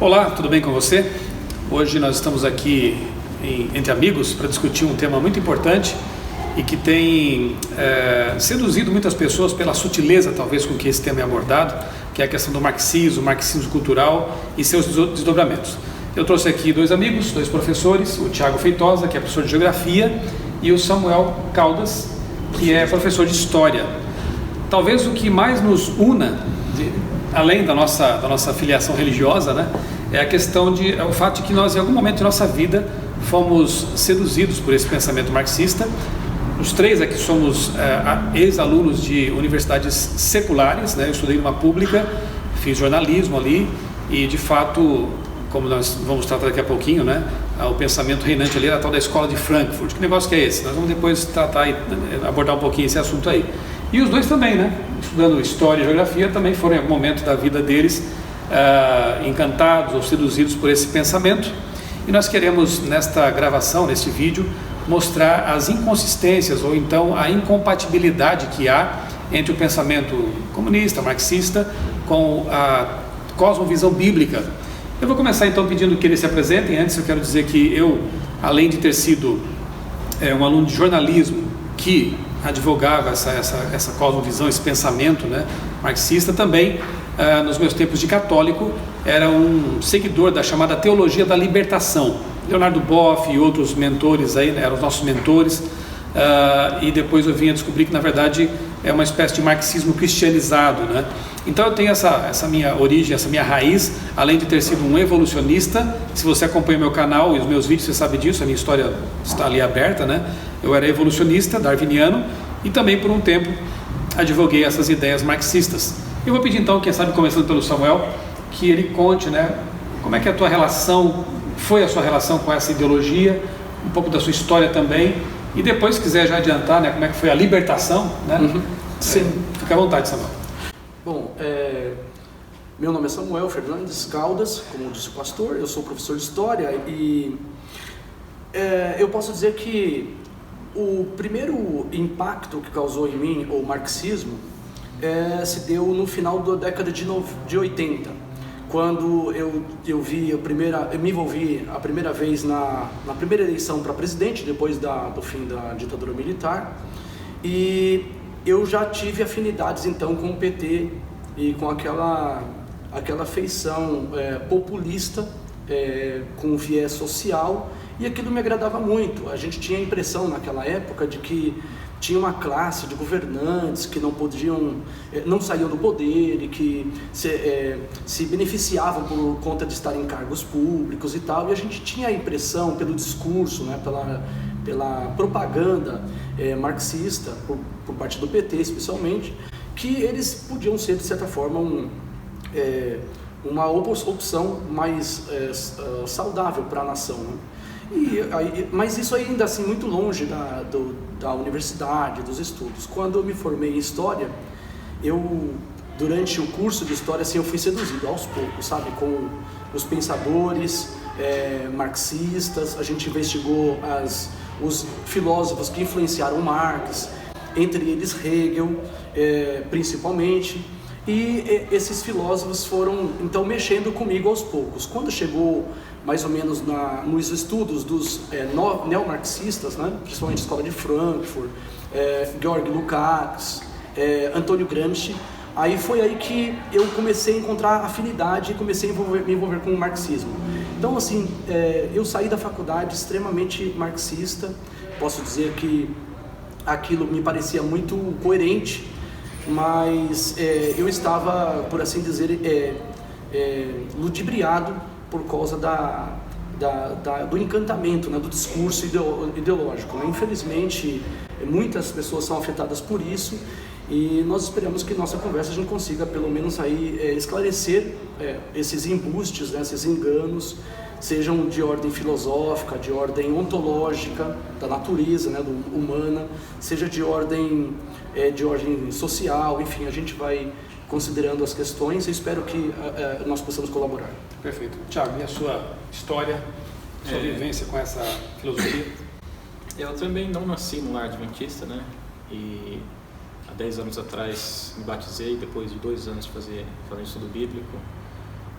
Olá, tudo bem com você? Hoje nós estamos aqui entre amigos para discutir um tema muito importante e que tem seduzido muitas pessoas pela sutileza, talvez, com que esse tema é abordado, que é a questão do marxismo cultural e seus desdobramentos. Eu trouxe aqui dois amigos, dois professores, o Thiago Feitosa, que é professor de Geografia, e o Samuel Caldas, que é professor de História. Talvez o que mais nos una, além da nossa filiação religiosa, né, é a questão o fato de que nós, em algum momento de nossa vida, fomos seduzidos por esse pensamento marxista. Os três aqui somos ex-alunos de universidades seculares, né? Eu estudei numa pública, fiz jornalismo ali e, de fato, como nós vamos tratar daqui a pouquinho, né, o pensamento reinante ali era a tal da escola de Frankfurt. Que negócio que é esse? Nós vamos depois tratar e abordar um pouquinho esse assunto aí. E os dois também, né, estudando História e Geografia, também foram em algum momento da vida deles encantados ou seduzidos por esse pensamento. E nós queremos, nesta gravação, neste vídeo, mostrar as inconsistências ou então a incompatibilidade que há entre o pensamento comunista, marxista, com a cosmovisão bíblica. Eu vou começar então pedindo que eles se apresentem. Antes eu quero dizer que eu, além de ter sido um aluno de jornalismo que advogava essa cosmovisão, esse pensamento, né, marxista, também nos meus tempos de católico era um seguidor da chamada teologia da libertação. Leonardo Boff e outros mentores aí, né, eram os nossos mentores, e depois eu vim a descobrir que na verdade é uma espécie de marxismo cristianizado, né? Então eu tenho essa minha origem, essa minha raiz, além de ter sido um evolucionista. Se você acompanha o meu canal e os meus vídeos, você sabe disso, a minha história está ali aberta, né? Eu era evolucionista, darwiniano, e também por um tempo advoguei essas ideias marxistas. Eu vou pedir então, quem sabe começando pelo Samuel, que ele conte, né, como é que foi a sua relação com essa ideologia, um pouco da sua história também, e depois, se quiser já adiantar, né, como é que foi a libertação, né? Sim. Fica à vontade, Samuel. Bom, meu nome é Samuel Fernandes Caldas, como disse o pastor, eu sou professor de História e eu posso dizer que o primeiro impacto que causou em mim o marxismo se deu no final da década de 80, quando eu me envolvi a primeira vez na primeira eleição para presidente, depois do fim da ditadura militar, e eu já tive afinidades então com o PT e com aquela feição populista, com viés social, e aquilo me agradava muito. A gente tinha a impressão naquela época de que tinha uma classe de governantes que não saíam do poder e que se beneficiavam por conta de estar em cargos públicos e tal, e a gente tinha a impressão, pelo discurso, né, pela propaganda marxista, por parte do PT especialmente, que eles podiam ser, de certa forma, uma opção mais saudável para a nação, né? Mas isso ainda assim muito longe da universidade, dos estudos. Quando eu me formei em História, durante o curso de História, assim, eu fui seduzido aos poucos, sabe, com os pensadores marxistas. A gente investigou os filósofos que influenciaram Marx, entre eles Hegel, principalmente. E esses filósofos foram então mexendo comigo aos poucos. Quando chegou mais ou menos nos estudos dos neomarxistas, né, principalmente a escola de Frankfurt, Georg Lukács, Antônio Gramsci, aí foi aí que eu comecei a encontrar afinidade e comecei a me envolver com o marxismo. Então, assim, eu saí da faculdade extremamente marxista. Posso dizer que aquilo me parecia muito coerente, mas eu estava, por assim dizer, ludibriado por causa do encantamento, né, do discurso ideológico, né? Infelizmente, muitas pessoas são afetadas por isso, e nós esperamos que nossa conversa a gente consiga pelo menos aí esclarecer esses embustes, né, esses enganos, sejam de ordem filosófica, de ordem ontológica, da natureza, né, humana, seja de ordem social. Enfim, a gente vai considerando as questões e espero que nós possamos colaborar. Perfeito. Thiago, e a sua história, sua vivência com essa filosofia? Eu também não nasci no lar adventista, né? E há 10 anos atrás me batizei, depois de 2 anos fazendo estudo bíblico.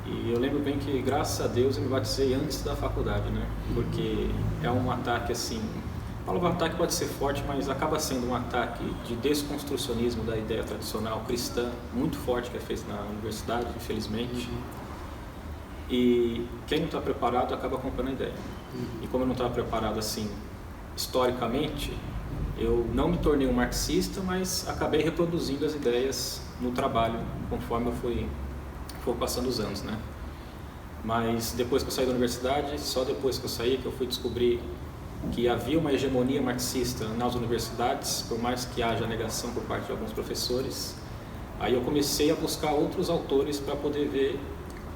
E eu lembro bem que, graças a Deus, eu me batizei antes da faculdade, né? Porque é um ataque assim, a palavra ataque pode ser forte, mas acaba sendo um ataque de desconstrucionismo da ideia tradicional cristã, muito forte, que é feito na universidade, infelizmente. E quem não está preparado acaba comprando a ideia. E como eu não estava preparado assim, historicamente, eu não me tornei um marxista, mas acabei reproduzindo as ideias no trabalho, conforme eu fui passando os anos, né? Mas depois que eu saí da universidade, só depois que eu saí que eu fui descobrir que havia uma hegemonia marxista nas universidades, por mais que haja negação por parte de alguns professores. Aí eu comecei a buscar outros autores para poder ver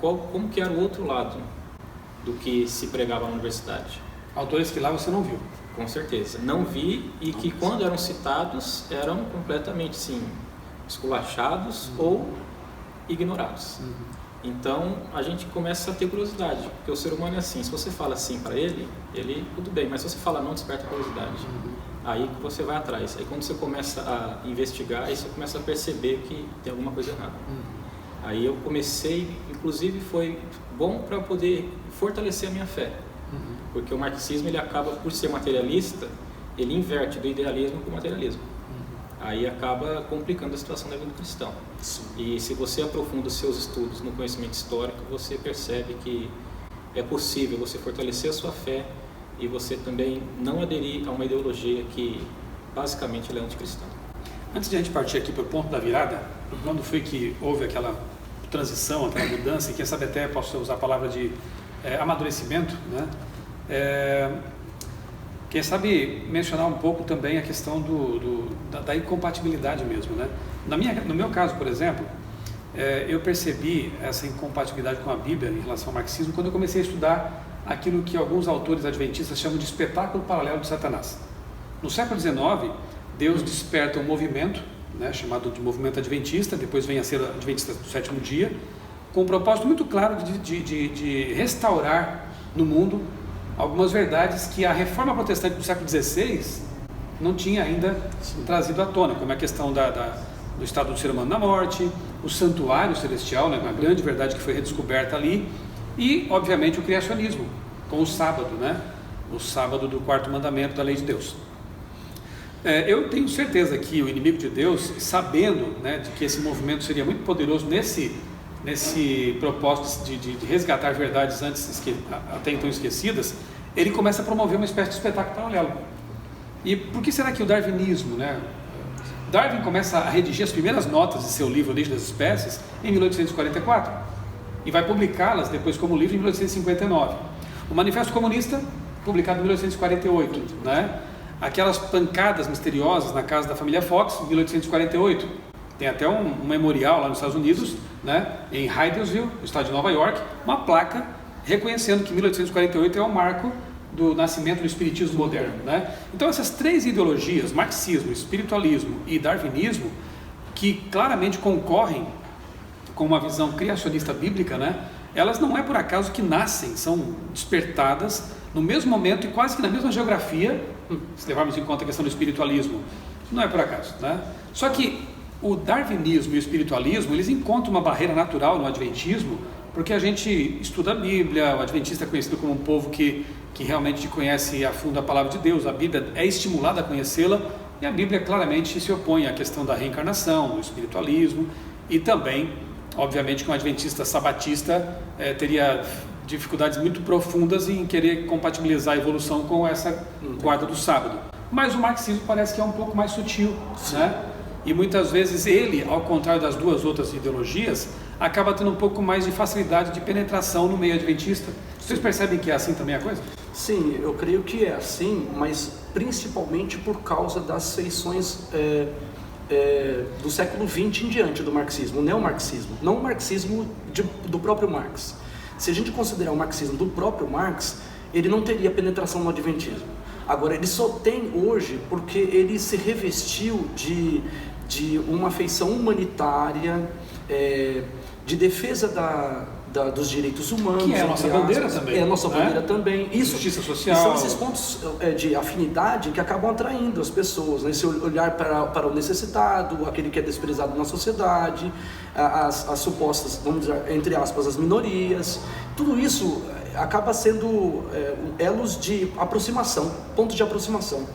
como que era o outro lado do que se pregava na universidade. Autores que lá você não viu? Com certeza, não vi, e que quando eram citados eram completamente, sim, esculachados ou ignorados. Então a gente começa a ter curiosidade, porque o ser humano é assim, se você fala sim para ele tudo bem, mas se você fala não, desperta curiosidade. Aí que você vai atrás, aí quando você começa a investigar, aí você começa a perceber que tem alguma coisa errada. Aí eu comecei, inclusive foi bom para poder fortalecer a minha fé, porque o marxismo ele acaba por ser materialista, ele inverte do idealismo para o materialismo. Aí acaba complicando a situação da vida do cristão. Sim. E se você aprofunda os seus estudos no conhecimento histórico, você percebe que é possível você fortalecer a sua fé e você também não aderir a uma ideologia que basicamente é anticristã. Antes de a gente partir aqui para o ponto da virada, quando foi que houve aquela transição, aquela mudança, e quem sabe até posso usar a palavra de amadurecimento, né? Quem sabe mencionar um pouco também a questão da incompatibilidade mesmo, né? No meu caso, por exemplo, eu percebi essa incompatibilidade com a Bíblia em relação ao marxismo quando eu comecei a estudar aquilo que alguns autores adventistas chamam de espetáculo paralelo de Satanás. No século XIX, Deus desperta um movimento, né, chamado de movimento adventista, depois vem a ser adventista do sétimo dia, com um propósito muito claro de restaurar no mundo algumas verdades que a reforma protestante do século XVI não tinha ainda trazido à tona, como a questão do estado do ser humano na morte, o santuário celestial, né, uma grande verdade que foi redescoberta ali, e, obviamente, o criacionismo, com o sábado, né, o sábado do quarto mandamento da lei de Deus. Eu tenho certeza que o inimigo de Deus, sabendo, né, de que esse movimento seria muito poderoso nesse propósito de resgatar verdades até então esquecidas, ele começa a promover uma espécie de espetáculo paralelo. E por que será que o darwinismo, né? Darwin começa a redigir as primeiras notas de seu livro Origem das Espécies em 1844 e vai publicá-las depois como livro em 1859. O Manifesto Comunista, publicado em 1848, né? Aquelas pancadas misteriosas na casa da família Fox, em 1848. Tem até um memorial lá nos Estados Unidos, né, em Hydesville, no estado de Nova York, uma placa reconhecendo que 1848 é o marco do nascimento do espiritismo moderno, né? Então essas três ideologias, marxismo, espiritualismo e darwinismo, que claramente concorrem com uma visão criacionista bíblica, né, elas não é por acaso que nascem, são despertadas no mesmo momento e quase que na mesma geografia, se levarmos em conta a questão do espiritualismo, não é por acaso, né? Só que o darwinismo e o espiritualismo, eles encontram uma barreira natural no adventismo, porque a gente estuda a Bíblia, o adventista é conhecido como um povo que realmente conhece a fundo a palavra de Deus, a Bíblia é estimulada a conhecê-la, e a Bíblia claramente se opõe à questão da reencarnação, do espiritualismo, e também, obviamente, que um adventista sabatista teria dificuldades muito profundas em querer compatibilizar a evolução com essa guarda do sábado. Mas o marxismo parece que é um pouco mais sutil, né? E muitas vezes ele, ao contrário das duas outras ideologias, acaba tendo um pouco mais de facilidade de penetração no meio adventista. Vocês percebem que é assim também a coisa? Sim, eu creio que é assim, mas principalmente por causa das feições do século XX em diante do marxismo, o neomarxismo, não o marxismo do próprio Marx. Se a gente considerar o marxismo do próprio Marx, ele não teria penetração no adventismo. Agora, ele só tem hoje porque ele se revestiu de uma feição humanitária, de defesa dos direitos humanos. Que é a nossa bandeira também. É a nossa bandeira né? também. Isso, justiça social. São esses pontos de afinidade que acabam atraindo as pessoas, né? Esse olhar para o necessitado, aquele que é desprezado na sociedade, as supostas, vamos dizer, entre aspas, as minorias. Tudo isso acaba sendo elos de aproximação, pontos de aproximação.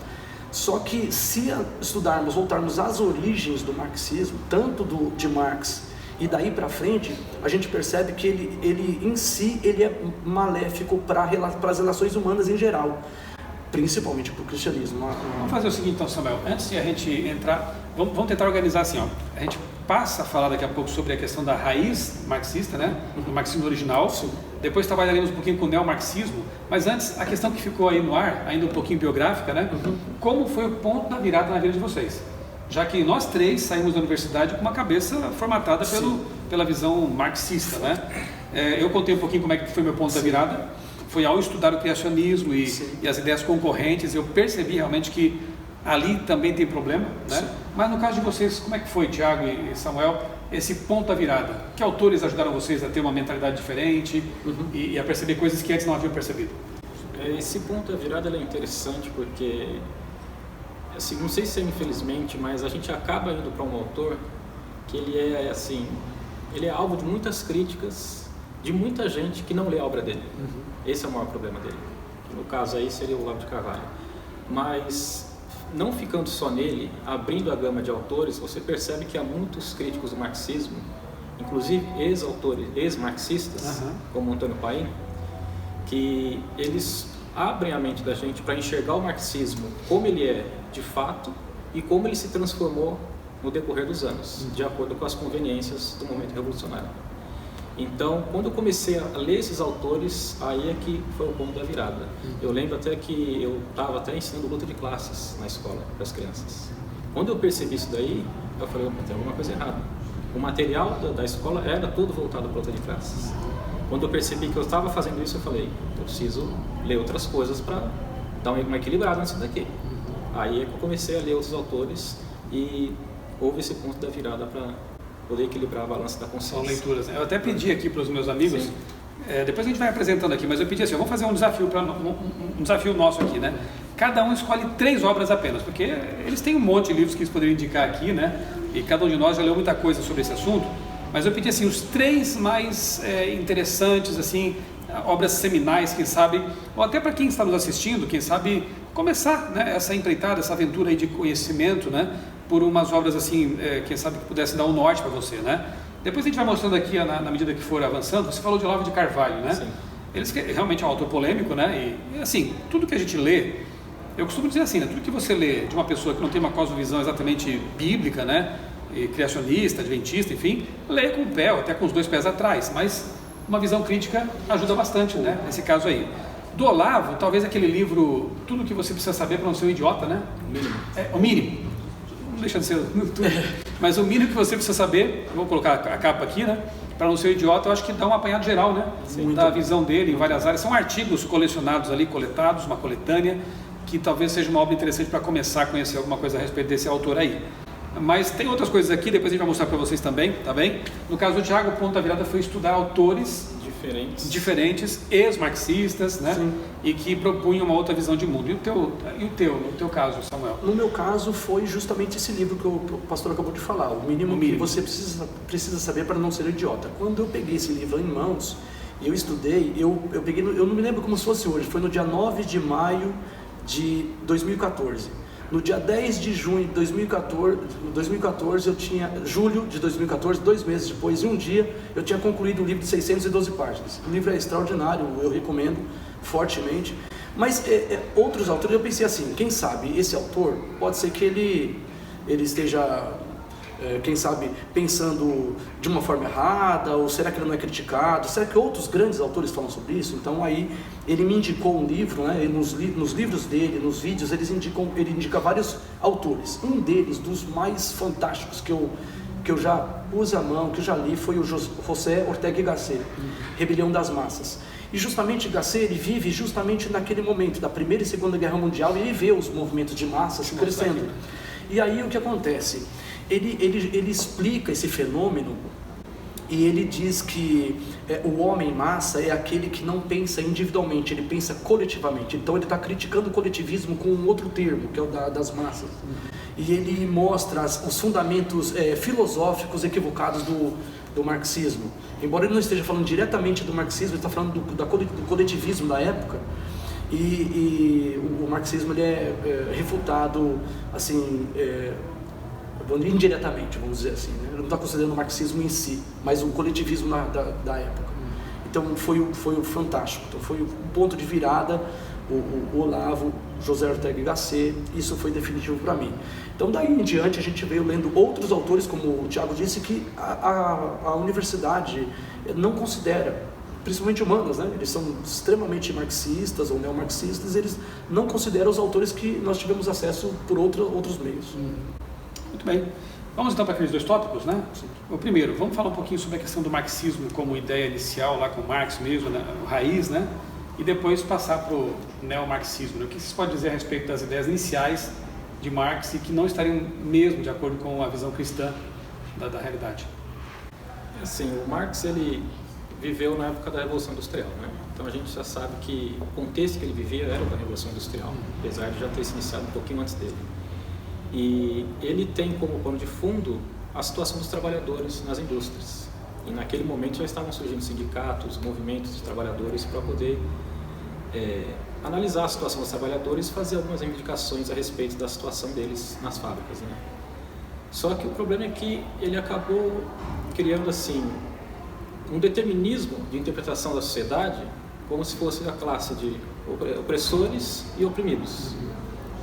Só que se estudarmos, voltarmos às origens do marxismo, tanto de Marx e daí para frente, a gente percebe que ele em si ele é maléfico para as relações humanas em geral, principalmente para o cristianismo. Vamos fazer o seguinte então, Samuel, antes de a gente entrar, vamos tentar organizar assim, ó. A gente passa a falar daqui a pouco sobre a questão da raiz marxista, né? Do marxismo original. Sim. Depois trabalharemos um pouquinho com o neomarxismo, mas antes, a questão que ficou aí no ar, ainda um pouquinho biográfica, né? Como foi o ponto da virada na vida de vocês? Já que nós três saímos da universidade com uma cabeça formatada pela visão marxista, né? Eu contei um pouquinho como é que foi meu ponto da virada. Foi ao estudar o criacionismo e as ideias concorrentes, eu percebi realmente que ali também tem problema, né? Mas no caso de vocês, como é que foi, Tiago e Samuel, esse ponto da virada? Que autores ajudaram vocês a ter uma mentalidade diferente e a perceber coisas que antes não haviam percebido? Esse ponto da virada é interessante porque, assim, não sei se é infelizmente, mas a gente acaba indo para um autor que ele é assim, ele é alvo de muitas críticas de muita gente que não lê a obra dele. Esse é o maior problema dele. No caso aí seria o Olavo de Carvalho. Mas não ficando só nele, abrindo a gama de autores, você percebe que há muitos críticos do marxismo, inclusive ex-autores, ex-marxistas, como Antônio Paim, que eles abrem a mente da gente para enxergar o marxismo como ele é de fato e como ele se transformou no decorrer dos anos, de acordo com as conveniências do momento revolucionário. Então, quando eu comecei a ler esses autores, aí é que foi o ponto da virada. Eu lembro até que eu estava até ensinando luta de classes na escola para as crianças. Quando eu percebi isso daí, eu falei, tem alguma coisa errada. O material da escola era todo voltado para luta de classes. Quando eu percebi que eu estava fazendo isso, eu falei, eu preciso ler outras coisas para dar uma equilibrada nisso daqui. Aí é que eu comecei a ler outros autores e houve esse ponto da virada para poder equilibrar a balança da consciência. São leituras, né? Eu até pedi aqui para os meus amigos, depois a gente vai apresentando aqui, mas eu pedi assim, vamos fazer um desafio nosso aqui, né? Cada um escolhe 3 obras apenas, porque eles têm um monte de livros que eles poderiam indicar aqui, né? E cada um de nós já leu muita coisa sobre esse assunto, mas eu pedi assim, os 3 mais interessantes, assim, obras seminais, quem sabe, ou até para quem está nos assistindo, quem sabe começar, né, essa empreitada, essa aventura aí de conhecimento, né? Por umas obras assim, quem sabe que pudesse dar um norte para você, né? Depois a gente vai mostrando aqui, na medida que for avançando. Você falou de Olavo de Carvalho, né? Sim. Ele realmente é um autor polêmico, né? E assim, tudo que a gente lê, eu costumo dizer assim, né? Tudo que você lê de uma pessoa que não tem uma cosmovisão exatamente bíblica, né? E criacionista, adventista, enfim, lê com o pé, até com os 2 pés atrás, mas uma visão crítica ajuda bastante, né? Nesse caso aí. Do Olavo, talvez aquele livro, Tudo que você precisa saber para não ser um idiota, né? O mínimo. O mínimo. Não deixa de ser tudo. Mas o mínimo que você precisa saber, vou colocar a capa aqui, né? Para não ser um idiota, eu acho que dá um apanhado geral, né? Da visão dele em várias áreas. São artigos colecionados ali, coletados, uma coletânea, que talvez seja uma obra interessante para começar a conhecer alguma coisa a respeito desse autor aí. Mas tem outras coisas aqui, depois a gente vai mostrar para vocês também, tá bem? No caso do Tiago, o ponto da virada foi estudar autores diferentes, ex-marxistas, né? Sim. E que propunham uma outra visão de mundo. No teu caso, Samuel? No meu caso, foi justamente esse livro que o pastor acabou de falar, o mínimo que você precisa saber para não ser idiota. Quando eu peguei esse livro em mãos e eu estudei, eu não me lembro como se fosse hoje, foi no dia 9 de maio de 2014. No dia 10 de junho de 2014, julho de 2014, 2 meses depois, em um dia, eu tinha concluído o livro de 612 páginas. O livro é extraordinário, eu recomendo fortemente. Mas outros autores, eu pensei assim, quem sabe esse autor, pode ser que ele esteja, quem sabe, pensando de uma forma errada, ou será que ele não é criticado? Será que outros grandes autores falam sobre isso? Então aí ele me indicou um livro, né? Nos livros dele, nos vídeos, ele indica vários autores. Um deles, dos mais fantásticos que eu já pus a mão, que eu já li, foi o José Ortega y Gasset, Rebelião das Massas. E justamente Gasset, ele vive justamente naquele momento da Primeira e Segunda Guerra Mundial, e ele vê os movimentos de massas crescendo. E aí o que acontece? Ele explica esse fenômeno e ele diz que o homem massa é aquele que não pensa individualmente, ele pensa coletivamente. Então ele está criticando o coletivismo com um outro termo, que é o das massas. E ele mostra os fundamentos filosóficos equivocados do marxismo. Embora ele não esteja falando diretamente do marxismo, ele está falando do coletivismo da época. E o marxismo ele é refutado assim, indiretamente, vamos dizer assim, né? Ele não está considerando o marxismo em si, mas o coletivismo da época. Então foi fantástico. Então foi um ponto de virada. O Olavo, José Ortega y Gasset, isso foi definitivo para mim. Então daí em diante a gente veio lendo outros autores, como o Tiago disse, que a universidade não considera, principalmente humanas, né? Eles são extremamente marxistas ou neomarxistas, eles não consideram os autores que nós tivemos acesso por outros meios. Muito bem. Vamos então para aqueles 2 tópicos, né? O primeiro, vamos falar um pouquinho sobre a questão do marxismo como ideia inicial, lá com Marx mesmo, né? Raiz, né? E depois passar para o neomarxismo, né? O que vocês podem dizer a respeito das ideias iniciais de Marx e que não estariam mesmo de acordo com a visão cristã da realidade? Assim, o Marx ele viveu na época da Revolução Industrial, né? Então a gente já sabe que o contexto que ele vivia era da Revolução Industrial, apesar de já ter se iniciado um pouquinho antes dele. E ele tem como pano de fundo a situação dos trabalhadores nas indústrias. E naquele momento já estavam surgindo sindicatos, movimentos de trabalhadores para poder analisar a situação dos trabalhadores e fazer algumas reivindicações a respeito da situação deles nas fábricas, né? Só que o problema é que ele acabou criando assim um determinismo de interpretação da sociedade como se fosse a classe de opressores e oprimidos.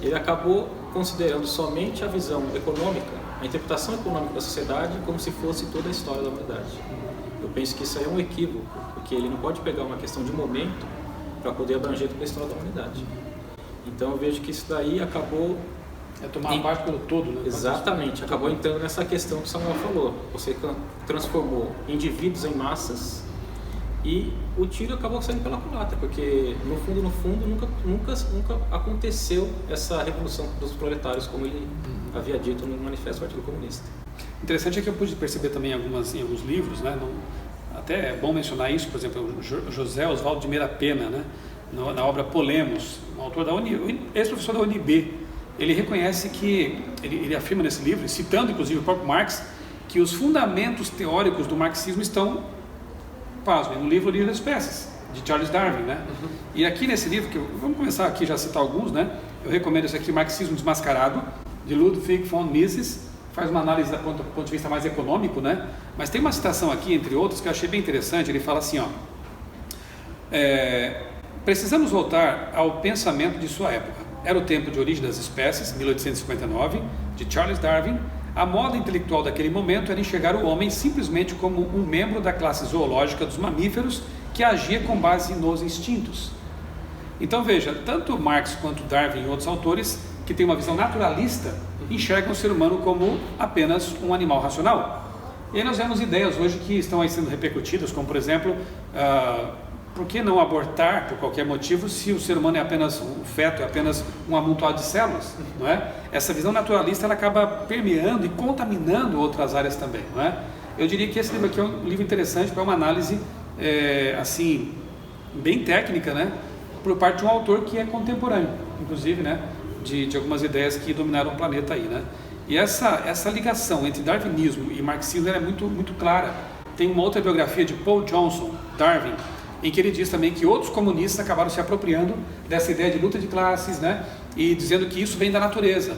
Ele acabou considerando somente a visão econômica, a interpretação econômica da sociedade como se fosse toda a história da humanidade. Eu penso que isso aí é um equívoco, porque ele não pode pegar uma questão de momento para poder abranger toda a história da humanidade. Então eu vejo que isso daí acabou... tomar parte pelo todo, né? Exatamente, acabou entrando nessa questão que o Samuel falou. Você transformou indivíduos em massas e o tiro acabou saindo pela culatra, porque no fundo nunca aconteceu essa revolução dos proletários como ele havia dito no Manifesto do Partido Comunista. Interessante é que eu pude perceber também em alguns livros, né? Até é bom mencionar isso, por exemplo, o José Oswaldo de Meira Pena, né? Na obra Polemos, um autor ex-professor da UNB, ele reconhece que, ele afirma nesse livro, citando inclusive o próprio Marx, que os fundamentos teóricos do marxismo estão, pasmem, no livro Origem das Espécies, de Charles Darwin, né? E aqui nesse livro, vamos começar aqui já a citar alguns, né? Eu recomendo esse aqui, Marxismo Desmascarado, de Ludwig von Mises, faz uma análise do ponto de vista mais econômico, né? Mas tem uma citação aqui, entre outros, que eu achei bem interessante. Ele fala assim, ó, precisamos voltar ao pensamento de sua época. Era o tempo de Origem das Espécies, 1859, de Charles Darwin. A moda intelectual daquele momento era enxergar o homem simplesmente como um membro da classe zoológica dos mamíferos que agia com base nos instintos. Então veja, tanto Marx quanto Darwin e outros autores que têm uma visão naturalista enxergam o ser humano como apenas um animal racional. E aí nós vemos ideias hoje que estão aí sendo repercutidas, como por exemplo, por que não abortar por qualquer motivo se o ser humano é apenas um feto, é apenas um amontoado de células, não é? Essa visão naturalista ela acaba permeando e contaminando outras áreas também, não é? Eu diria que esse livro aqui é um livro interessante para uma análise assim bem técnica, né? Por parte de um autor que é contemporâneo, inclusive, né? De algumas ideias que dominaram o planeta aí, né? E essa ligação entre darwinismo e marxismo é muito, muito clara. Tem uma outra biografia de Paul Johnson, Darwin, em que ele diz também que outros comunistas acabaram se apropriando dessa ideia de luta de classes, né? E dizendo que isso vem da natureza.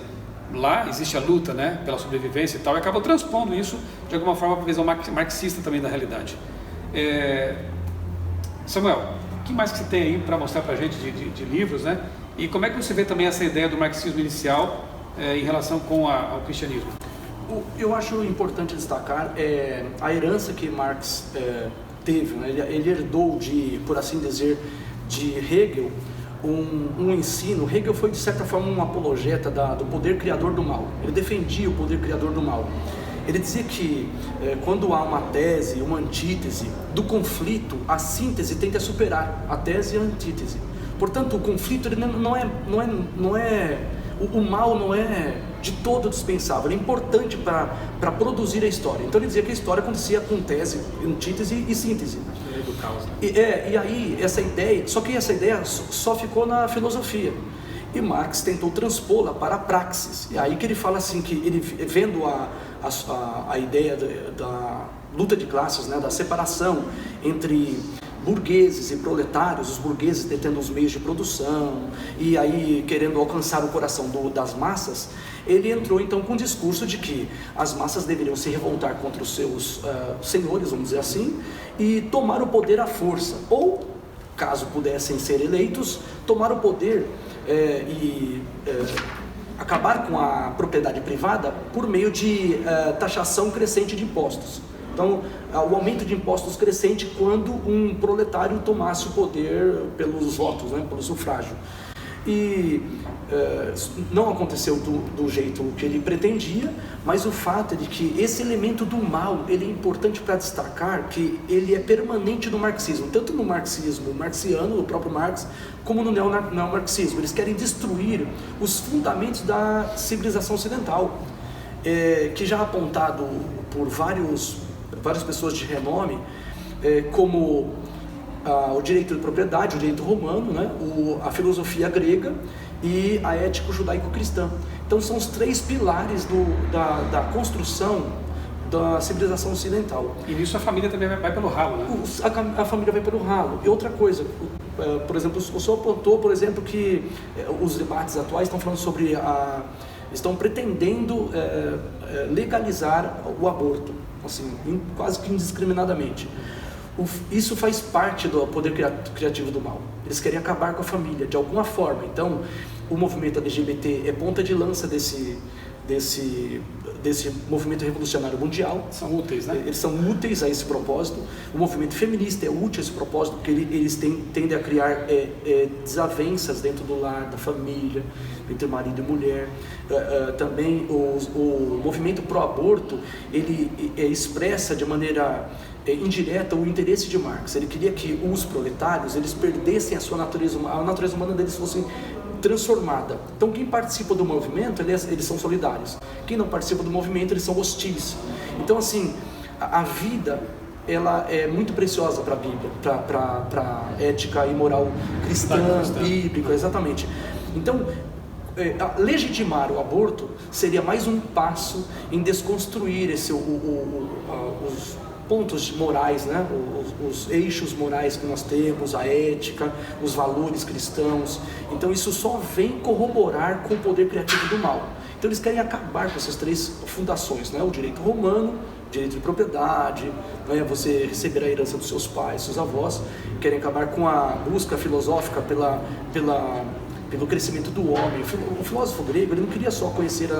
Lá existe a luta, né? Pela sobrevivência e tal, e acabam transpondo isso de alguma forma para a visão marxista também da realidade. Samuel, o que mais que você tem aí para mostrar para a gente de livros, né? E como é que você vê também essa ideia do marxismo inicial em relação ao cristianismo? Eu acho importante destacar a herança que Marx teve, né? Ele herdou por assim dizer, de Hegel, um ensino. Hegel foi de certa forma um apologeta do poder criador do mal. Ele defendia o poder criador do mal. Ele dizia que quando há uma tese, uma antítese, do conflito, a síntese tenta superar a tese e a antítese. Portanto, o conflito ele não é o mal não é de todo dispensável, ele é importante para produzir a história. Então ele dizia que a história acontecia com tese, antítese e síntese. Do caos, né? E aí essa ideia, só que essa ideia só ficou na filosofia. E Marx tentou transpô-la para a praxis. E aí que ele fala assim, que ele vendo a ideia da luta de classes, né, da separação entre burgueses e proletários, os burgueses detendo os meios de produção e aí querendo alcançar o coração das massas, ele entrou então com o discurso de que as massas deveriam se revoltar contra os seus senhores, vamos dizer assim, e tomar o poder à força, ou, caso pudessem ser eleitos, tomar o poder acabar com a propriedade privada por meio de taxação crescente de impostos. Então, o aumento de impostos crescente quando um proletário tomasse o poder pelos votos, né, pelo sufrágio. E não aconteceu do jeito que ele pretendia, mas o fato é de que esse elemento do mal, ele é importante para destacar que ele é permanente no marxismo, tanto no marxismo marxiano, do próprio Marx, como no neomarxismo. Eles querem destruir os fundamentos da civilização ocidental, que já é apontado por várias pessoas de renome, como o direito de propriedade, o direito romano, né, a filosofia grega e a ética judaico-cristã. Então são os três pilares da construção da civilização ocidental. E nisso a família também vai pelo ralo, né? A família vai pelo ralo. E outra coisa, por exemplo, o senhor apontou, por exemplo, que os debates atuais estão falando sobre estão pretendendo legalizar o aborto, assim, quase que indiscriminadamente. Isso faz parte do poder criativo do mal. Eles querem acabar com a família de alguma forma. Então, o movimento LGBT é ponta de lança desse movimento revolucionário mundial. São úteis, né? Eles são úteis a esse propósito. O movimento feminista é útil a esse propósito, porque eles tendem a criar desavenças dentro do lar, da família, entre marido e mulher. Também o movimento pró-aborto, ele expressa de maneira indireta o interesse de Marx. Ele queria que os proletários eles perdessem a natureza humana deles fosse transformada. Então quem participa do movimento, eles são solidários. Quem não participa do movimento, eles são hostis. Então assim, a vida ela é muito preciosa para a Bíblia, para a ética e moral cristã, bíblica, exatamente. Então, legitimar o aborto seria mais um passo em desconstruir os pontos morais, né? Os eixos morais que nós temos, a ética, os valores cristãos. Então isso só vem corroborar com o poder criativo do mal. Então eles querem acabar com essas três fundações, né? O direito romano, direito de propriedade, né? Você receber a herança dos seus pais, seus avós. Querem acabar com a busca filosófica pelo crescimento do homem. O filósofo grego, ele não queria só conhecer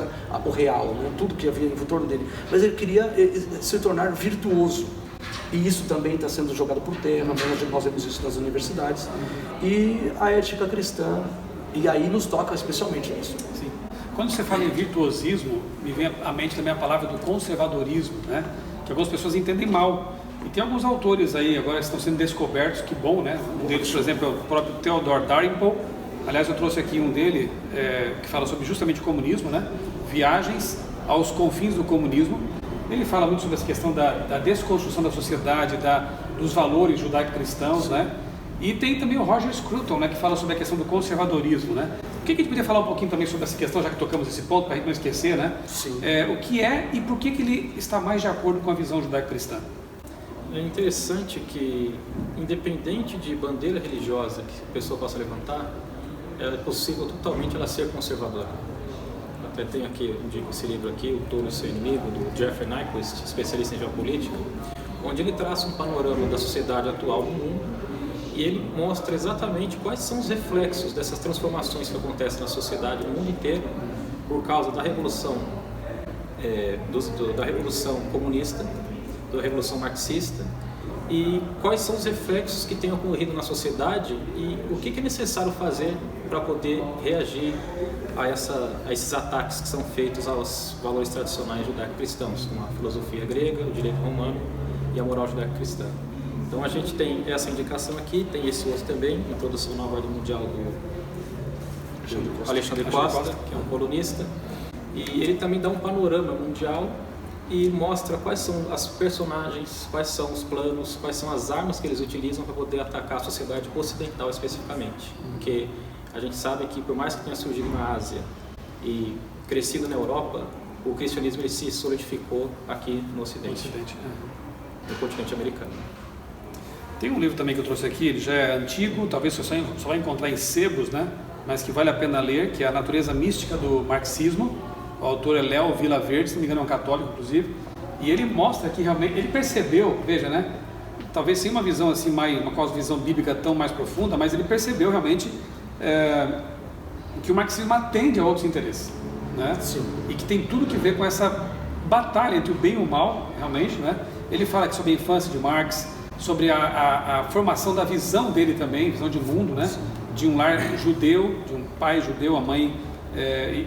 o real, né, tudo que havia em torno dele, mas ele queria se tornar virtuoso. E isso também está sendo jogado por terra, nós vemos isso nas universidades. E a ética cristã, e aí nos toca especialmente nisso. Sim. Quando você fala em virtuosismo, me vem à mente também a palavra do conservadorismo, né, que algumas pessoas entendem mal. E tem alguns autores aí agora que estão sendo descobertos, que bom, né? Um deles, por exemplo, é o próprio Theodor Dalrymple. Aliás, eu trouxe aqui um dele que fala sobre justamente o comunismo, né? Viagens aos confins do comunismo. Ele fala muito sobre essa questão da desconstrução da sociedade, dos valores judaico-cristãos, né? E tem também o Roger Scruton, né? Que fala sobre a questão do conservadorismo, né? O que a gente poderia falar um pouquinho também sobre essa questão, já que tocamos esse ponto, para a gente não esquecer, né? Sim. O que é e por que ele está mais de acordo com a visão judaico-cristã? É interessante que, independente de bandeira religiosa que a pessoa possa levantar, é possível totalmente ela ser conservadora. Até tem aqui, esse livro aqui, O Tolo e Seu Inimigo, do Jeffrey Nyquist, especialista em geopolítica, onde ele traça um panorama da sociedade atual no mundo e ele mostra exatamente quais são os reflexos dessas transformações que acontecem na sociedade no mundo inteiro por causa da revolução, da revolução comunista, da revolução marxista, e quais são os reflexos que têm ocorrido na sociedade e o que é necessário fazer para poder reagir a esses ataques que são feitos aos valores tradicionais judaico-cristãos, como a filosofia grega, o direito romano e a moral judaico-cristã. Então a gente tem essa indicação aqui, tem esse outro também, Introdução na Ordem Mundial do Alexandre Costa, que é um colunista, e ele também dá um panorama mundial e mostra quais são as personagens, quais são os planos, quais são as armas que eles utilizam para poder atacar a sociedade ocidental especificamente. Porque a gente sabe que, por mais que tenha surgido na Ásia e crescido na Europa, o cristianismo ele se solidificou aqui no Ocidente, no continente americano. Tem um livro também que eu trouxe aqui, ele já é antigo, talvez você só vai encontrar em sebos, né? Mas que vale a pena ler, que é A Natureza Mística do Marxismo. O autor é Léo Vilaverde, se não me engano é um católico, inclusive. E ele mostra que realmente, ele percebeu, veja, né? Talvez sem uma visão assim, uma cosmovisão bíblica tão mais profunda, mas ele percebeu realmente que o marxismo atende a outros interesses, né? Sim. E que tem tudo que ver com essa batalha entre o bem e o mal, realmente, né? Ele fala aqui sobre a infância de Marx, sobre a formação da visão dele também, visão de mundo, né? De um lar judeu, de um pai judeu, a mãe,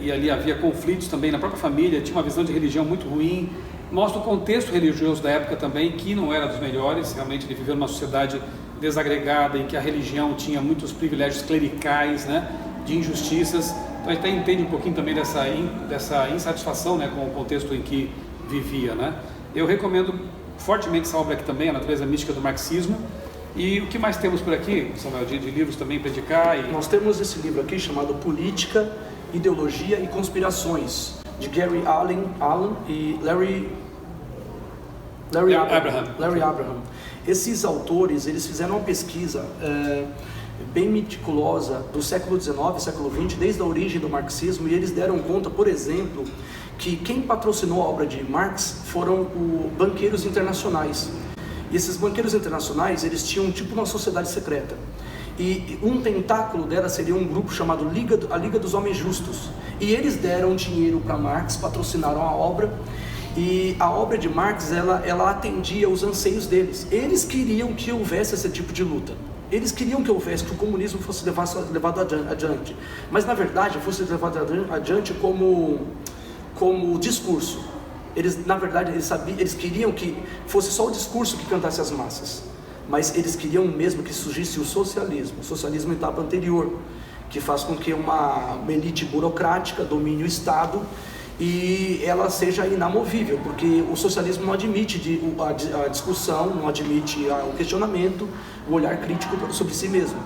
e ali havia conflitos também na própria família, tinha uma visão de religião muito ruim. Mostra o contexto religioso da época também, que não era dos melhores, realmente ele viveu numa sociedade desagregada, em que a religião tinha muitos privilégios clericais, né? De injustiças. Então a gente até entende um pouquinho também dessa insatisfação, né? Com o contexto em que vivia, né? Eu recomendo fortemente essa obra aqui também, A Natureza Mística do Marxismo. E o que mais temos por aqui, Samuel, de livros também para indicar? Nós temos esse livro aqui chamado Política, Ideologia e Conspirações, de Gary Allen e Larry Abraham. Esses autores, eles fizeram uma pesquisa bem meticulosa do século XIX, século XX, desde a origem do marxismo, e eles deram conta, por exemplo, que quem patrocinou a obra de Marx foram banqueiros internacionais. E esses banqueiros internacionais, eles tinham tipo uma sociedade secreta. E um tentáculo dela seria um grupo chamado a Liga dos Homens Justos. E eles deram dinheiro para Marx, patrocinaram a obra. E a obra de Marx, ela atendia os anseios deles. Eles queriam que houvesse esse tipo de luta. Eles queriam que o comunismo fosse levado adiante. Mas, na verdade, fosse levado adiante como discurso. Na verdade, eles queriam que fosse só o discurso que cantasse as massas. Mas eles queriam mesmo que surgisse o socialismo em etapa anterior, que faz com que uma elite burocrática domine o Estado e ela seja inamovível, porque o socialismo não admite a discussão, não admite o questionamento, o olhar crítico sobre si mesmo,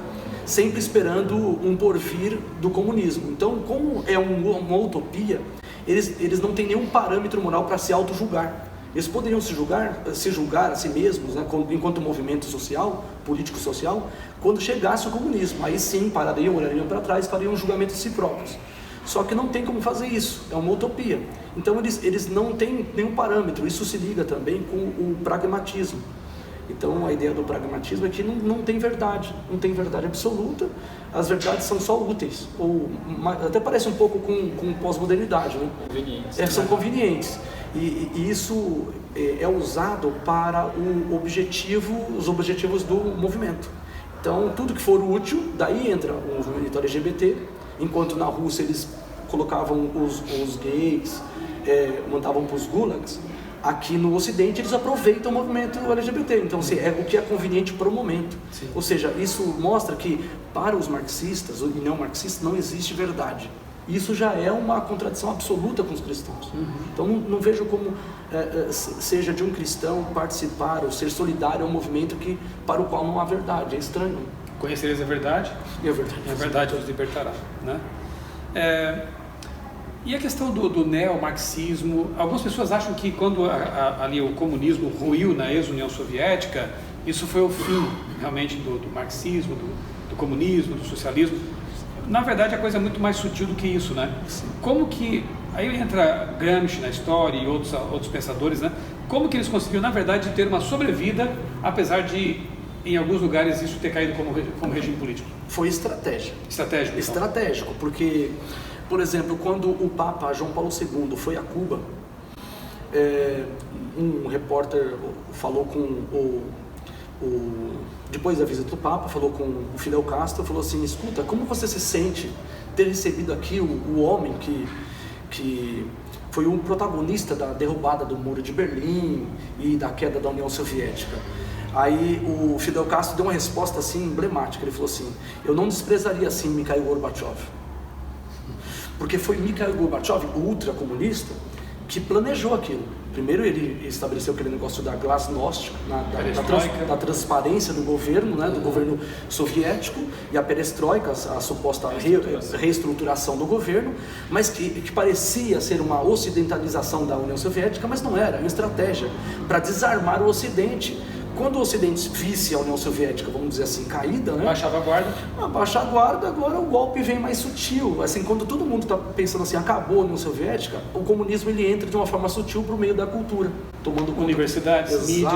sempre esperando um porvir do comunismo. Então, como é uma utopia, eles não têm nenhum parâmetro moral para se auto-julgar. Eles poderiam se julgar a si mesmos, né, enquanto movimento social, político-social, quando chegasse o comunismo. Aí sim, olhariam para trás, fariam um julgamento de si próprios. Só que não tem como fazer isso, é uma utopia. Então eles não têm nenhum parâmetro. Isso se liga também com o pragmatismo. Então a ideia do pragmatismo é que não tem verdade absoluta, as verdades são só úteis, ou até parece um pouco com pós-modernidade, né? Convenientes. São convenientes. E isso é usado para os objetivos do movimento. Então, tudo que for útil, daí entra o movimento LGBT, enquanto na Rússia eles colocavam os gays, mandavam para os gulags, aqui no Ocidente eles aproveitam o movimento LGBT. Então, é o que é conveniente para o momento. Sim. Ou seja, isso mostra que para os marxistas e não-marxistas não existe verdade. Isso já é uma contradição absoluta com os cristãos. Então não vejo como seja de um cristão participar ou ser solidário a um movimento para o qual não há verdade. É estranho. Conhecereis a verdade? E a verdade. E a verdade os libertará, né? E a questão do neomarxismo, algumas pessoas acham que quando ali o comunismo ruiu na ex-União Soviética, isso foi o fim realmente do marxismo, do comunismo, do socialismo. Na verdade, a coisa é muito mais sutil do que isso, né? Como que... Aí entra Gramsci na história e outros pensadores, né? Como que eles conseguiram, na verdade, ter uma sobrevida, apesar de, em alguns lugares, isso ter caído como regime político? Foi estratégia. Estratégico, então. Estratégico, porque, por exemplo, quando o Papa João Paulo II foi a Cuba, um repórter falou com depois da visita do Papa, falou com o Fidel Castro, falou assim: escuta, como você se sente ter recebido aqui o homem que foi um protagonista da derrubada do Muro de Berlim e da queda da União Soviética? Aí o Fidel Castro deu uma resposta assim emblemática, ele falou assim: eu não desprezaria assim Mikhail Gorbachev. porque foi Mikhail Gorbachev, o ultracomunista, que planejou aquilo. Primeiro ele estabeleceu aquele negócio da glasnost, da transparência do governo, né, do governo soviético, e a perestroika, a suposta reestruturação do governo, mas que parecia ser uma ocidentalização da União Soviética, mas não era uma estratégia para desarmar o Ocidente. Quando o Ocidente visse a União Soviética, vamos dizer assim, caída, né? Baixava a guarda. Baixa a guarda, agora o golpe vem mais sutil. Assim, quando todo mundo está pensando assim, acabou a União Soviética, o comunismo ele entra de uma forma sutil por meio da cultura, tomando conta. Universidades, mídia.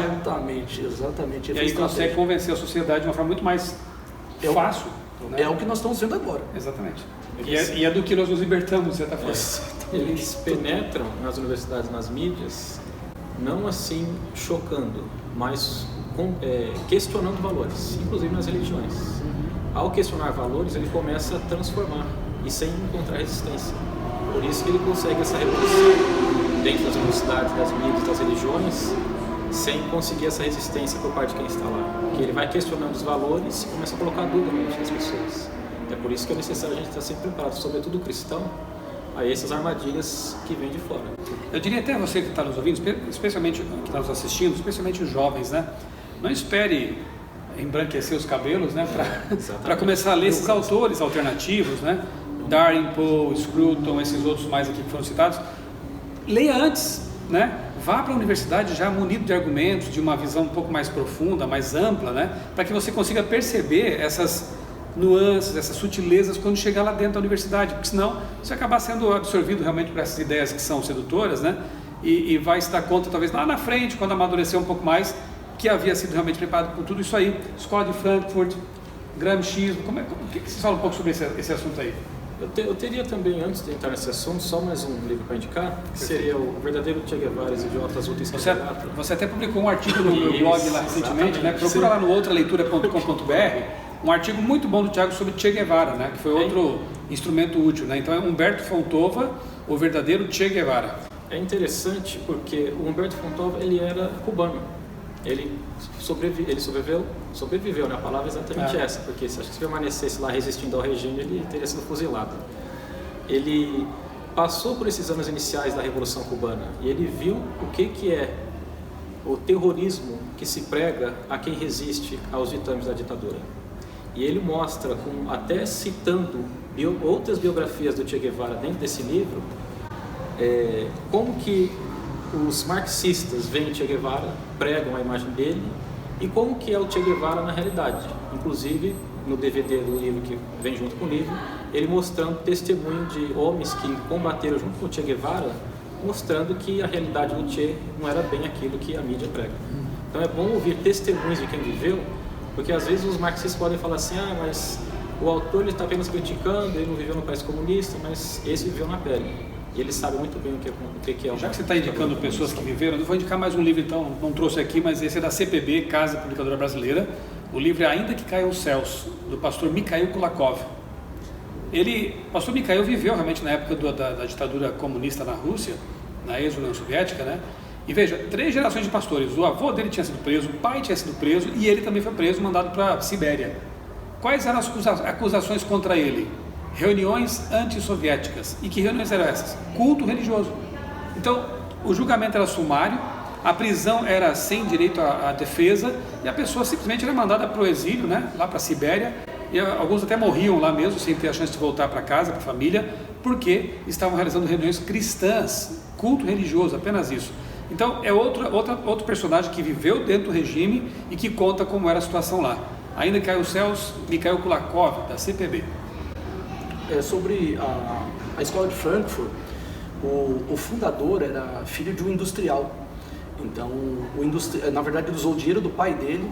Exatamente. E aí consegue convencer a sociedade de uma forma muito mais fácil. Né? É o que nós estamos vendo agora. Exatamente. E é do que nós nos libertamos, de certa forma. Eles penetram nas universidades, nas mídias, não assim chocando, mas questionando valores, inclusive nas religiões. Ao questionar valores, ele começa a transformar e sem encontrar resistência. Por isso que ele consegue essa revolução dentro das universidades, das mídias, das religiões, sem conseguir essa resistência por parte de quem está lá. Porque ele vai questionando os valores e começa a colocar dúvida na mente das pessoas. É por isso que é necessário a gente estar sempre preparado, sobretudo o cristão, a essas armadilhas que vêm de fora. Eu diria até você que está nos ouvindo, especialmente que está nos assistindo, especialmente os jovens, né? Não espere embranquecer os cabelos, né? Para começar a ler esses autores alternativos, né? Darwin, Poe, Scruton, esses outros mais aqui que foram citados. Leia antes, né? Vá para a universidade já munido de argumentos, de uma visão um pouco mais profunda, mais ampla, né? Para que você consiga perceber essas nuances, essas sutilezas quando chegar lá dentro da universidade, porque senão você acabar sendo absorvido realmente por essas ideias que são sedutoras, né? E vai se dar conta talvez lá na frente, quando amadurecer um pouco mais, que havia sido realmente preparado por tudo isso aí. Escola de Frankfurt, Gramscismo, o que vocês falam um pouco sobre esse assunto aí? Eu teria também, antes de entrar nesse assunto, só mais um livro para indicar, que seria o Verdadeiro Che Guevara e os Idiotas Úteis que Você até publicou um artigo no meu blog lá recentemente, né? Procura lá no outraleitura.com.br, um artigo muito bom do Thiago sobre Che Guevara, né? Que foi outro instrumento útil, né? Então é Humberto Fontova, o Verdadeiro Che Guevara. É interessante porque o Humberto Fontova, ele era cubano. Ele sobreviveu, né? A palavra é exatamente essa, porque se permanecesse lá resistindo ao regime, ele teria sido fuzilado. Ele passou por esses anos iniciais da Revolução Cubana e ele viu o que é o terrorismo que se prega a quem resiste aos ditames da ditadura. E ele mostra, até citando outras biografias do Che Guevara dentro desse livro, como que os marxistas veem o Che Guevara, pregam a imagem dele, e como que é o Che Guevara na realidade. Inclusive, no DVD do livro que vem junto com o livro, ele mostrando testemunho de homens que combateram junto com o Che Guevara, mostrando que a realidade do Che não era bem aquilo que a mídia prega. Então é bom ouvir testemunhos de quem viveu, porque às vezes os marxistas podem falar assim, mas o autor está apenas criticando, ele não viveu no país comunista, mas esse viveu na pele. E ele sabe muito bem o que é. Já que você está indicando pessoas que viveram, eu vou indicar mais um livro então, não trouxe aqui, mas esse é da CPB, Casa Publicadora Brasileira. O livro é Ainda que Caiam os Céus, do pastor Mikhail Kulakov. O pastor Mikhail viveu realmente na época da ditadura comunista na Rússia, na ex-União Soviética, né? E veja, 3 gerações de pastores, o avô dele tinha sido preso, o pai tinha sido preso e ele também foi preso, mandado para a Sibéria. Quais eram as acusações contra ele? Reuniões antissoviéticas. E que reuniões eram essas? Culto religioso. Então, o julgamento era sumário, a prisão era sem direito à defesa e a pessoa simplesmente era mandada para o exílio, né? Lá para a Sibéria, e alguns até morriam lá mesmo, sem ter a chance de voltar para casa, para a família, porque estavam realizando reuniões cristãs, culto religioso, apenas isso. Então, é outro personagem que viveu dentro do regime e que conta como era a situação lá. Ainda que caiu os céus, Mikhail Kulakov, da CPB. Sobre a escola de Frankfurt, o fundador era filho de um industrial. Então, na verdade, ele usou o dinheiro do pai dele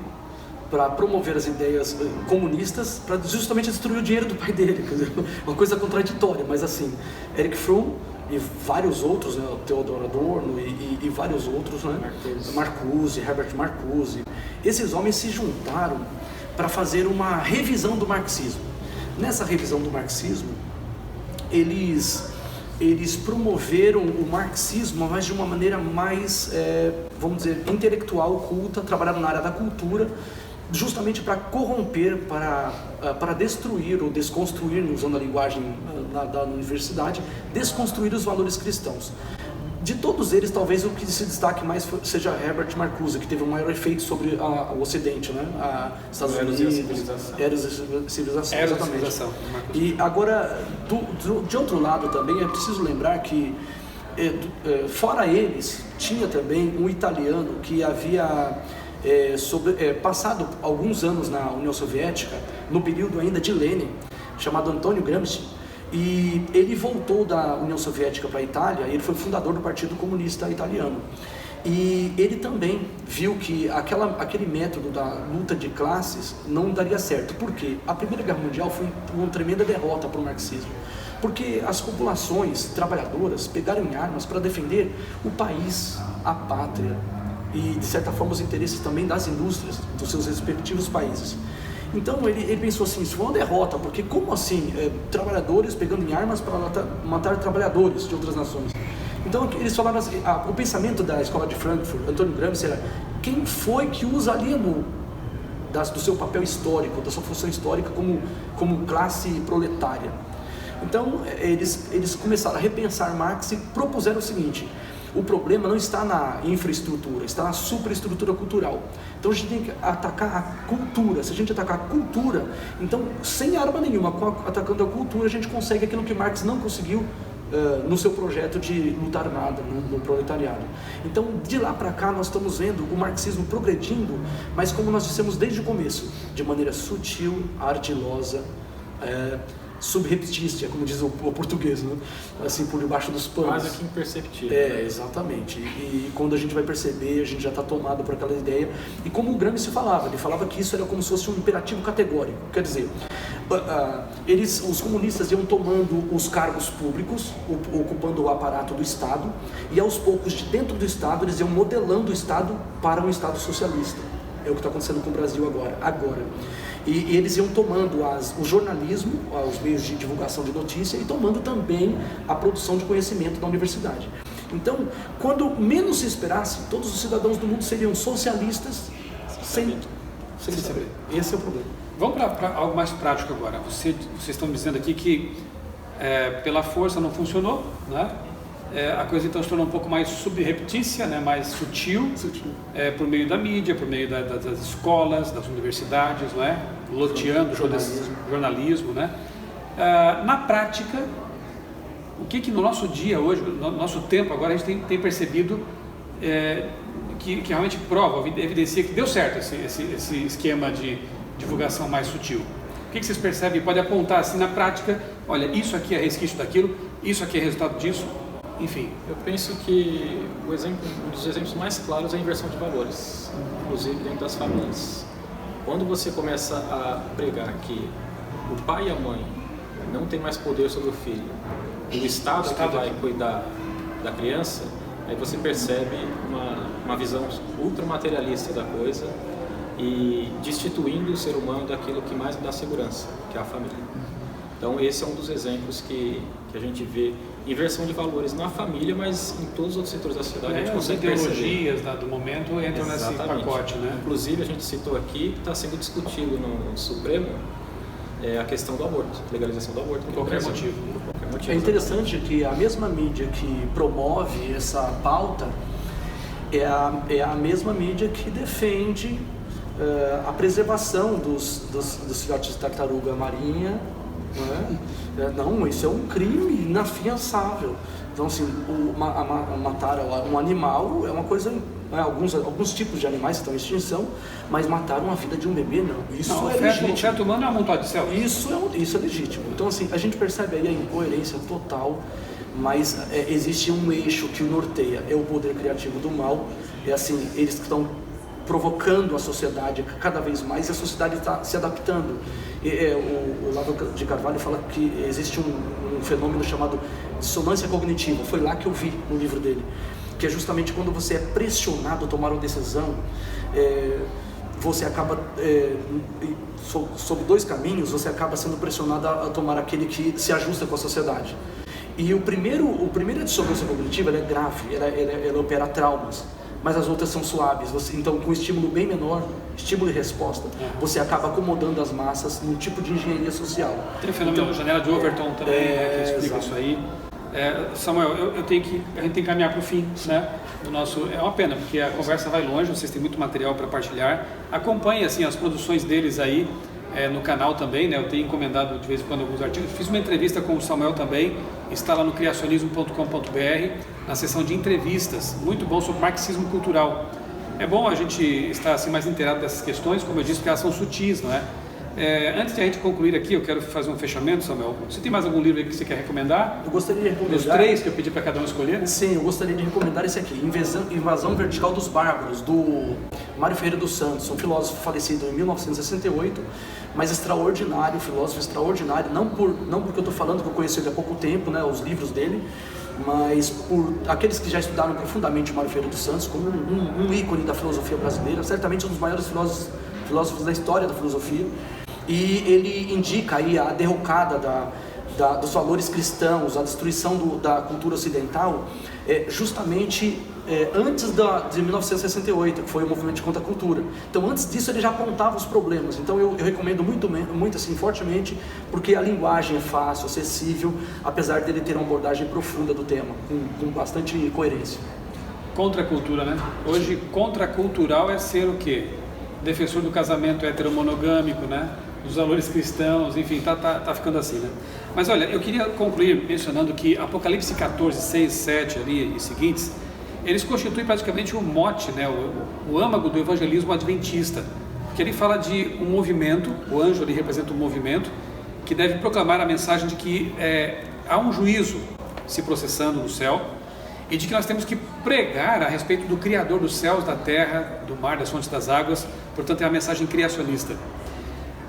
para promover as ideias comunistas, para justamente destruir o dinheiro do pai dele. Quer dizer, uma coisa contraditória, mas assim, Erich Fromm e vários outros, né, Theodor Adorno e vários outros, né, Marcuse, Herbert Marcuse, esses homens se juntaram para fazer uma revisão do marxismo. Nessa revisão do marxismo, eles promoveram o marxismo, mas de uma maneira mais, vamos dizer, intelectual, culta, trabalharam na área da cultura justamente para corromper, para destruir ou desconstruir, usando a linguagem da universidade, desconstruir os valores cristãos. De todos eles, talvez o que se destaque mais seja Herbert Marcuse, que teve um maior efeito sobre o Ocidente, né? Estados Unidos, Eros e Civilização, exatamente. E agora, de outro lado também, é preciso lembrar que, fora eles, tinha também um italiano que havia passado alguns anos na União Soviética, no período ainda de Lenin, chamado Antonio Gramsci. E ele voltou da União Soviética para a Itália, e ele foi fundador do Partido Comunista Italiano. E ele também viu que aquele método da luta de classes não daria certo. Por quê? A Primeira Guerra Mundial foi uma tremenda derrota para o marxismo. Porque as populações trabalhadoras pegaram em armas para defender o país, a pátria e, de certa forma, os interesses também das indústrias dos seus respectivos países. Então ele pensou assim, isso foi uma derrota, porque como assim, trabalhadores pegando em armas para matar trabalhadores de outras nações? Então eles falaram assim, o pensamento da escola de Frankfurt, Antônio Gramsci, era quem foi que os alienou do seu papel histórico, da sua função histórica como classe proletária? Então eles começaram a repensar Marx e propuseram o seguinte: o problema não está na infraestrutura, está na superestrutura cultural. Então a gente tem que atacar a cultura. Se a gente atacar a cultura, então sem arma nenhuma, atacando a cultura, a gente consegue aquilo que Marx não conseguiu no seu projeto de luta armada, no proletariado. Então de lá para cá nós estamos vendo o marxismo progredindo, mas como nós dissemos desde o começo, de maneira sutil, ardilosa, subreptícia, como diz o português, né? Assim, por debaixo dos panos. Quase que imperceptível. Exatamente. E quando a gente vai perceber, a gente já está tomado por aquela ideia. E como o Gramsci falava, ele falava que isso era como se fosse um imperativo categórico. Quer dizer, os comunistas iam tomando os cargos públicos, ocupando o aparato do Estado, e aos poucos, de dentro do Estado, eles iam modelando o Estado para um Estado socialista. É o que está acontecendo com o Brasil agora. E eles iam tomando o jornalismo, os meios de divulgação de notícia, e tomando também a produção de conhecimento da universidade. Então, quando menos se esperasse, todos os cidadãos do mundo seriam socialistas sem saber. Esse é o problema. Vamos para algo mais prático agora. Vocês estão dizendo aqui que pela força não funcionou, né? A coisa então se tornou um pouco mais subreptícia, né? Mais sutil. Por meio da mídia, por meio das escolas, das universidades, não é? Loteando jornalismo, né? Na prática, o que no nosso dia hoje, no nosso tempo agora, a gente tem percebido que realmente prova, evidencia que deu certo esse esquema de divulgação mais sutil? O que vocês percebem? Pode apontar assim na prática, olha, isso aqui é resquício daquilo, isso aqui é resultado disso, enfim. Eu penso que um dos exemplos mais claros é a inversão de valores, inclusive dentro das famílias. Quando você começa a pregar que o pai e a mãe não têm mais poder sobre o filho, o Estado é que vai cuidar da criança, aí você percebe uma visão ultramaterialista da coisa e destituindo o ser humano daquilo que mais dá segurança, que é a família. Então esse é um dos exemplos que a gente vê, inversão de valores na família, mas em todos os outros setores da sociedade. A gente consegue perceber. As ideologias do momento entram nesse pacote, né? Inclusive a gente citou aqui que está sendo discutido no Supremo a questão do aborto, legalização do aborto. Por qualquer motivo. É interessante que a mesma mídia que promove essa pauta é a mesma mídia que defende a preservação dos filhotes de tartaruga marinha. Não, isso é um crime inafiançável. Então, assim, matar um animal é uma coisa. Alguns tipos de animais estão em extinção, mas matar uma vida de um bebê, não. Isso é legítimo. O feto humano é uma vontade de céu. Isso é legítimo. Então, assim, a gente percebe aí a incoerência total, mas existe um eixo que o norteia, é o poder criativo do mal. É assim, eles estão provocando a sociedade cada vez mais e a sociedade está se adaptando. O Olavo de Carvalho fala que existe um fenômeno chamado dissonância cognitiva. Foi lá que eu vi no livro dele, que é justamente quando você é pressionado a tomar uma decisão, você acaba, sob dois caminhos, você acaba sendo pressionado a tomar aquele que se ajusta com a sociedade. E a primeira dissonância cognitiva, ela é grave, ela opera traumas. mas as outras são suaves. Então, com estímulo bem menor, estímulo e resposta, você acaba acomodando as massas num tipo de engenharia social. Tem o fenômeno janela de Overton também, que explica isso aí. Samuel, a gente tem que caminhar para o fim, né? É uma pena, porque a conversa vai longe, vocês têm muito material para partilhar. Acompanhe assim, as produções deles aí no canal também, né? Eu tenho encomendado de vez em quando alguns artigos. Fiz uma entrevista com o Samuel também, está lá no criacionismo.com.br, na seção de entrevistas, muito bom, sobre marxismo cultural. É bom a gente estar assim, mais inteirado dessas questões, como eu disse, porque elas são sutis, não é? Antes de a gente concluir aqui, eu quero fazer um fechamento, Samuel. Você tem mais algum livro aí que você quer recomendar? Eu gostaria de recomendar... Os 3 que eu pedi para cada um escolher? Sim, eu gostaria de recomendar esse aqui, Invasão Vertical dos Bárbaros, do Mário Ferreira dos Santos, um filósofo falecido em 1968, mas extraordinário, filósofo extraordinário, não porque eu estou falando que eu conheci ele há pouco tempo, né, os livros dele, mas por aqueles que já estudaram profundamente o Mário Ferreira dos Santos, como um ícone da filosofia brasileira, certamente um dos maiores filósofos da história da filosofia. E ele indica aí a derrocada dos valores cristãos, a destruição da cultura ocidental, justamente antes de 1968, que foi o movimento de contracultura. Então, antes disso, ele já apontava os problemas. Então, eu recomendo muito assim, fortemente, porque a linguagem é fácil, acessível, apesar dele ter uma abordagem profunda do tema, com bastante coerência. Contracultura, né? Hoje, contracultural é ser o quê? Defensor do casamento heteromonogâmico, né? Dos valores cristãos, enfim, tá ficando assim, né? Mas olha, eu queria concluir mencionando que Apocalipse 14, 6, 7 ali e seguintes, eles constituem praticamente o mote, né? O âmago do evangelismo adventista, que ele fala de um movimento, o anjo ali representa um movimento, que deve proclamar a mensagem de que há um juízo se processando no céu, e de que nós temos que pregar a respeito do Criador dos céus, da terra, do mar, das fontes das águas. Portanto, é a mensagem criacionista.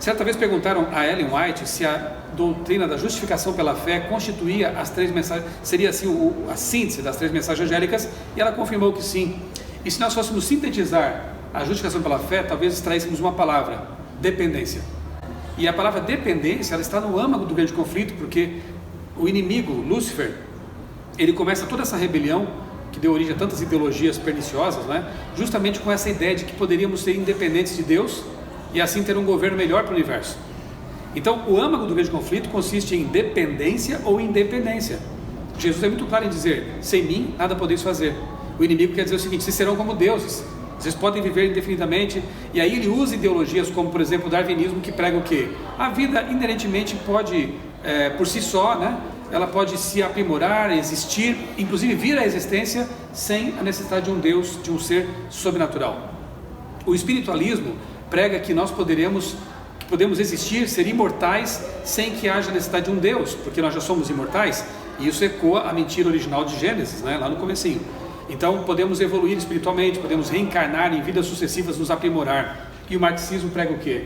Certa vez perguntaram a Ellen White se a doutrina da justificação pela fé constituía as 3 mensagens, seria assim a síntese das 3 mensagens angélicas, e ela confirmou que sim. E se nós fôssemos sintetizar a justificação pela fé, talvez extraíssemos uma palavra: dependência. E a palavra dependência, ela está no âmago do grande conflito, porque o inimigo, Lúcifer, ele começa toda essa rebelião que deu origem a tantas ideologias perniciosas, né? Justamente com essa ideia de que poderíamos ser independentes de Deus e assim ter um governo melhor para o universo. Então, o âmago do grande conflito consiste em dependência ou independência. Jesus é muito claro em dizer: sem mim nada podeis fazer. O inimigo quer dizer o seguinte: vocês serão como deuses, vocês podem viver indefinidamente. E aí ele usa ideologias como, por exemplo, o darwinismo, que prega o quê? A vida inerentemente pode, por si só, né? Ela pode se aprimorar, existir, inclusive vir à existência sem a necessidade de um Deus, de um ser sobrenatural. O espiritualismo prega que nós podemos existir, ser imortais, sem que haja necessidade de um Deus, porque nós já somos imortais, e isso ecoa a mentira original de Gênesis, né, lá no comecinho. Então podemos evoluir espiritualmente, podemos reencarnar em vidas sucessivas, nos aprimorar. E o marxismo prega o quê?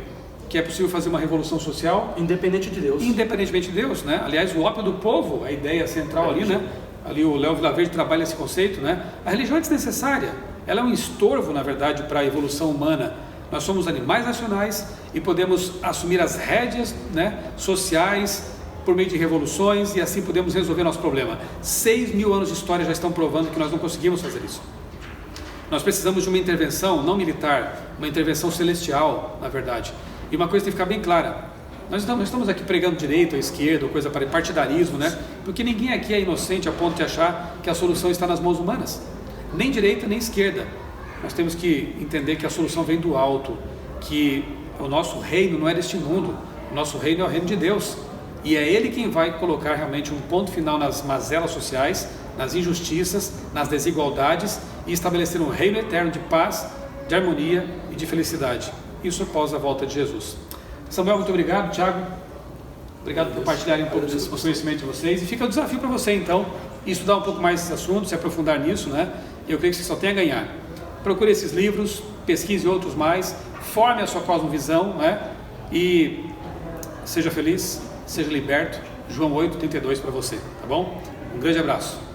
Que é possível fazer uma revolução social independente de Deus. Independentemente de Deus, né? Aliás, o ópio do povo, a ideia central ali, né? Ali o Léo Vilaverde trabalha esse conceito, né? A religião é desnecessária, ela é um estorvo, na verdade, para a evolução humana. Nós somos animais racionais e podemos assumir as rédeas, né, sociais por meio de revoluções, e assim podemos resolver nosso problema. 6.000 anos de história já estão provando que nós não conseguimos fazer isso. Nós precisamos de uma intervenção não militar, uma intervenção celestial, na verdade. E uma coisa tem que ficar bem clara: nós estamos aqui pregando direita ou esquerda, ou coisa para partidarismo, né? Porque ninguém aqui é inocente a ponto de achar que a solução está nas mãos humanas, nem direita nem esquerda. Nós temos que entender que a solução vem do alto, que o nosso reino não é deste mundo, o nosso reino é o reino de Deus, e é Ele quem vai colocar realmente um ponto final nas mazelas sociais, nas injustiças, nas desigualdades, e estabelecer um reino eterno de paz, de harmonia e de felicidade. Isso após a volta de Jesus. Samuel, muito obrigado. Tiago, obrigado por partilharem um pouco do conhecimento de vocês. E fica o desafio para você, então, estudar um pouco mais esse assunto, se aprofundar nisso, né? Eu creio que você só tem a ganhar. Procure esses livros, pesquise outros mais, forme a sua cosmovisão, né? E seja feliz, seja liberto. João 8:32 para você, tá bom? Um grande abraço.